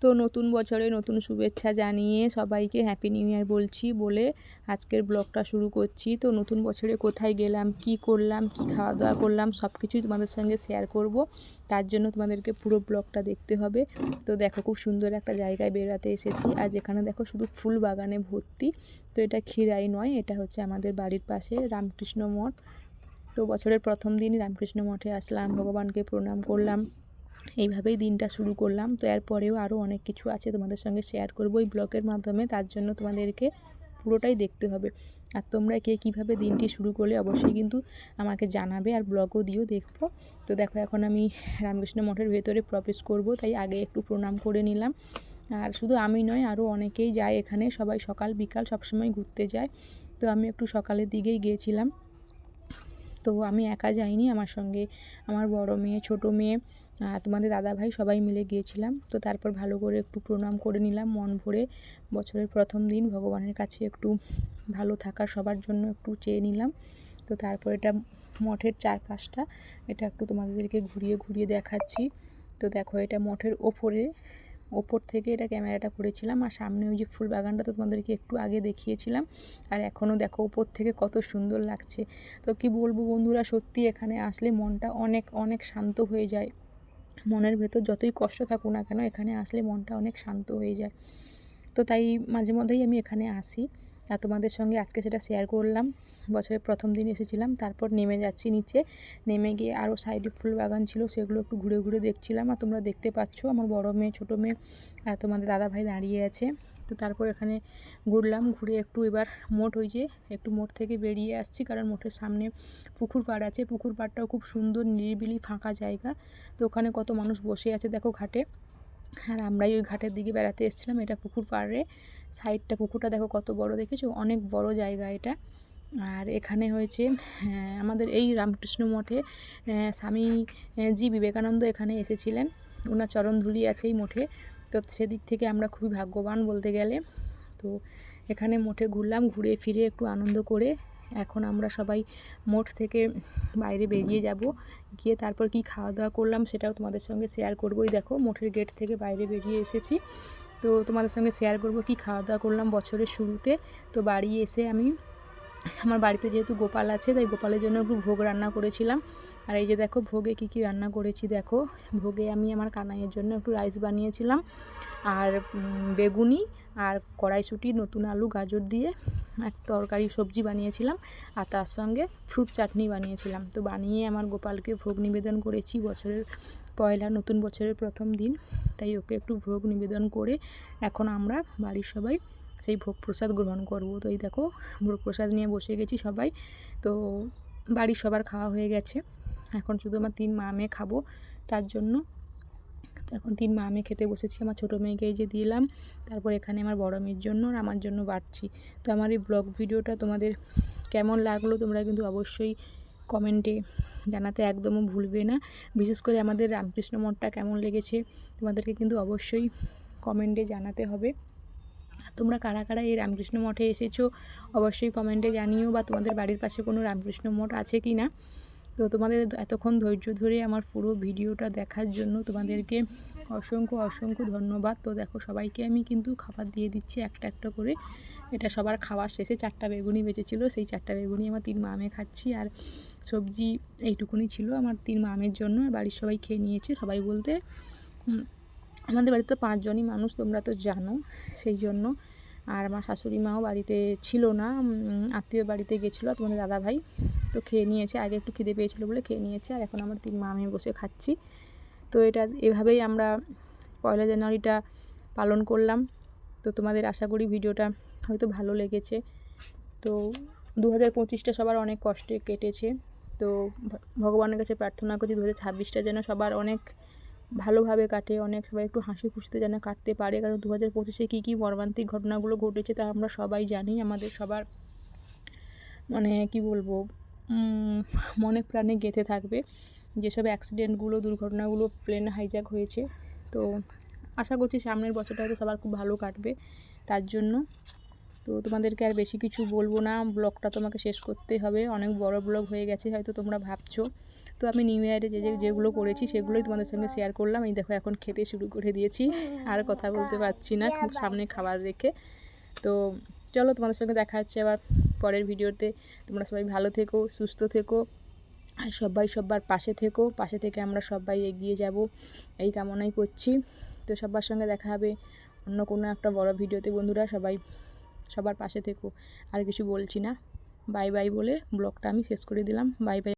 তো নতুন বছরে নতুন শুভেচ্ছা জানিয়ে সবাইকে হ্যাপি নিউ ইয়ার বলছি বলে আজকের ব্লগটা শুরু করছি। তো নতুন বছরে কোথায় গেলাম, কি করলাম, কি খাওয়া দাওয়া করলাম সব কিছুই তোমাদের সঙ্গে শেয়ার করব। তার জন্য তোমাদেরকে পুরো ব্লগটা দেখতে হবে। তো দেখো খুব সুন্দর একটা জায়গায় বেড়াতে এসেছি। আর যেখানে দেখো শুধু ফুল বাগানে ভর্তি। তো এটা খিরাই নয়, এটা হচ্ছে আমাদের বাড়ির পাশে রামকৃষ্ণ মঠ। তো বছরের প্রথম দিনই রামকৃষ্ণ মঠে আসলাম, ভগবানকে প্রণাম করলাম, এইভাবেই দিনটা শুরু করলাম। তো এরপরেও আরও অনেক কিছু আছে তোমাদের সঙ্গে শেয়ার করবো এই ব্লগের মাধ্যমে। তার জন্য তোমাদেরকে পুরোটাই দেখতে হবে। আর তোমরা কে কীভাবে দিনটি শুরু করলে অবশ্যই কিন্তু আমাকে জানাবে, আর ব্লগও দিও দেখবো। তো দেখো এখন আমি রামকৃষ্ণ মঠের ভেতরে প্রবেশ করব, তাই আগে একটু প্রণাম করে নিলাম। আর শুধু আমি নয়, আরও অনেকেই যায় এখানে, সবাই সকাল বিকাল সবসময় ঘুরতে যায়। তো আমি একটু সকালের দিকেই গিয়েছিলাম। তো আমি একা যাইনি, আমার সঙ্গে আমার বড় মেয়ে, ছোট মেয়ে, তোমাদের দাদাভাই সবাই মিলে গিয়েছিলাম। তো তারপর ভালো করে একটু প্রণাম করে নিলাম মন ভরে। বছরের প্রথম দিন ভগবানের কাছে একটু ভালো থাকা সবার জন্য একটু চেয়ে নিলাম। তো তারপর এটা মঠের চারপাশটা এটা একটু তোমাদেরকে ঘুরিয়ে ঘুরিয়ে দেখাচ্ছি। তো দেখো এটা মঠের ওপর থেকে এটা ক্যামেরাটা করেছিলাম। আর সামনে ওই যে ফুল বাগানটা তো তোমাদেরকে একটু আগে দেখিয়েছিলাম। আর এখনও দেখো ওপর থেকে কত সুন্দর লাগছে। তো কি বলবো বন্ধুরা, সত্যি এখানে আসলে মনটা অনেক অনেক শান্ত হয়ে যায়। মনের ভেতর যতই কষ্ট থাকুক না কেন, এখানে আসলে মনটা অনেক শান্ত হয়ে যায়। তো তাই মাঝে মধ্যেই আমি এখানে আসি, আর তোমাদের সঙ্গে আজকে সেটা শেয়ার করলাম। বছরের প্রথম দিন এসেছিলাম, তারপর নেমে যাচ্ছি নিচে। নেমে গিয়ে আরও সাইডে ফুল বাগান ছিল, সেগুলো একটু ঘুরে ঘুরে দেখছিলাম। আর তোমরা দেখতে পাচ্ছ আমার বড় মেয়ে, ছোটো মেয়ে আর তোমাদের দাদাভাই দাঁড়িয়ে আছে। তো তারপর এখানে ঘুরলাম, ঘুরে একটু এবার একটু মোড় থেকে বেরিয়ে আসছি, কারণ মোটের সামনে পুকুর পাড় আছে। পুকুর পাড়টাও খুব সুন্দর, নিরিবিলি ফাঁকা জায়গা। তো ওখানে কত মানুষ বসে আছে দেখো ঘাটে। আর আমরাই ওই ঘাটের দিকে বেড়াতে এসেছিলাম। এটা পুকুর পাড়ে সাইডটা, পুকুরটা দেখো কত বড়, দেখেছো? অনেক বড় জায়গা এটা। আর এখানে হয়েছে আমাদের এই রামকৃষ্ণ মঠে স্বামীজি বিবেকানন্দ এখানে এসেছিলেন, ওনার চরণধুলি আছে এই মঠে। তো সেদিক থেকে আমরা খুবই ভাগ্যবান বলতে গেলে। তো এখানে মঠে ঘুরলাম, ঘুরে ফিরে একটু আনন্দ করে এখন আমরা সবাই মঠ থেকে বাইরে বেরিয়ে যাব। গিয়ে তারপর কি খাওয়া দাওয়া করলাম সেটাও তোমাদের সঙ্গে শেয়ার করবোই। দেখো মঠের গেট থেকে বাইরে বেরিয়ে এসেছি, তো তোমাদের সঙ্গে শেয়ার করব কি খাওয়া দাওয়া করলাম বছরের শুরুতে। তো বাড়ি এসে আমি আমার বাড়িতে যেহেতু গোপাল আছে, তাই গোপালের জন্য একটু ভোগ রান্না করেছিলাম। আর এই যে দেখো ভোগে কি কি রান্না করেছি দেখো। ভোগে আমি আমার কানাইয়ের জন্য একটু রাইস বানিয়েছিলাম, আর বেগুনি আর কড়াইশুঁটি, নতুন আলু গাজর দিয়ে এক তরকারি সবজি বানিয়েছিলাম। আর তার সঙ্গে ফ্রুট চাটনি বানিয়েছিলাম। তো বানিয়ে আমার গোপালকে ভোগ নিবেদন করেছি বছরের নতুন বছরের প্রথম দিন, তাই ওকে একটু ভোগ নিবেদন করে এখন আমরা বাড়ির সবাই সেই ভোগ প্রসাদ গ্রহণ করব। তো এই দেখো ভোগ প্রসাদ নিয়ে বসে গেছি সবাই। তো বাড়ির সবার খাওয়া হয়ে গেছে, এখন শুধু আমার 3 মা মেয়ে খাবো। তার জন্য তো এখন 3 মা মেয়ে খেতে বসেছি। আমার ছোটো মেয়েকে এই যে দিলাম, তারপর এখানে আমার বড় মেয়ের জন্য আর আমার জন্য বাড়ছি। তো আমার এই ব্লগ ভিডিওটা তোমাদের কেমন লাগলো তোমরা কিন্তু অবশ্যই কমেন্টে জানাতে একদমও ভুলবে না। বিশেষ করে আমাদের রামকৃষ্ণ মঠটা কেমন লেগেছে তোমাদেরকে কিন্তু অবশ্যই কমেন্টে জানাতে হবে। তোমরা কারা কারা এই রামকৃষ্ণ মঠে এসেছো অবশ্যই কমেন্টে জানিও, বা তোমাদের বাড়ির পাশে কোনো রামকৃষ্ণ মঠ আছে কি না। তো তোমাদের এতক্ষণ ধৈর্য ধরে আমার পুরো ভিডিওটা দেখার জন্য তোমাদেরকে অসংখ্য অসংখ্য ধন্যবাদ। তো দেখো সবাইকে আমি কিন্তু খাবার দিয়ে দিচ্ছি একটা একটা করে। এটা সবার খাওয়ার শেষে 4টা বেগুনি বেঁচেছিলো, সেই 4টা বেগুনি আমার 3 মা মেয়ে খাচ্ছি। আর সবজি এইটুকুনি ছিল আমার 3 মা মেয়ের জন্য, আর বাড়ির সবাই খেয়ে নিয়েছে। সবাই বলতে আমাদের বাড়িতে তো 5 জনই মানুষ, তোমরা তো জানো, সেই জন্য। আর আমার শাশুড়ি মাও বাড়িতে ছিল না, আত্মীয় বাড়িতে গেছিলো তোমাদের দাদাভাই। তো খেয়ে নিয়েছে, আগে একটু খিদে পেয়েছিলো বলে খেয়ে নিয়েছে। আর এখন আমার 3 মা মেয়ে বসে খাচ্ছি। তো এটা এভাবেই আমরা পয়লা জানুয়ারিটা পালন করলাম। তো তোমাদের আশা করি ভিডিওটা হয়তো ভালো লেগেছে। তো 2025টা সবার অনেক কষ্টে কেটেছে। তো ভগবানের কাছে প্রার্থনা করছি 2026টা যেন সবার অনেক ভালোভাবে কাটে, অনেক সবাই একটু হাসি খুশিতে যেন কাটতে পারে। কারণ 2025-এ কী কী মর্মান্তিক ঘটনাগুলো ঘটেছে তা আমরা সবাই জানি। আমাদের সবার মানে কি বলবো, মনে প্রাণে গেঁথে থাকবে যেসব অ্যাক্সিডেন্টগুলো, দুর্ঘটনাগুলো, প্লেন হাইজ্যাক হয়েছে। তো আশা করছি সামনের বছরটা হয়তো সবার খুব ভালো কাটবে। তার জন্য তো তোমাদেরকে আর বেশি কিছু বলবো না, ব্লগটা তোমাকে শেষ করতে হবে, অনেক বড় ব্লগ হয়ে গেছে হয়তো তোমরা ভাবছো। তো আমি নিউ ইয়ারে যেগুলো করেছি সেগুলোই তোমাদের সঙ্গে শেয়ার করলাম। এই দেখো এখন খেতে শুরু করে দিয়েছি, আর কথা বলতে পারছি না, খুব সামনে খাবার রেখে। তো চলো তোমাদের সঙ্গে দেখা হচ্ছে আবার পরের ভিডিওতে। তোমরা সবাই ভালো থেকো, সুস্থ থেকো, আর সবাই সবার পাশে থেকো, পাশে থেকে আমরা সবাই এগিয়ে যাব এই কামনাই করছি। তো সবার সঙ্গে দেখা হবে অন্য কোনো একটা বড় ভিডিওতে। বন্ধুরা সবাই সবার পাশে থেকো, আর কিছু বলছি না। বাই বাই বলে ব্লগটা আমি শেষ করে দিলাম। Bye bye.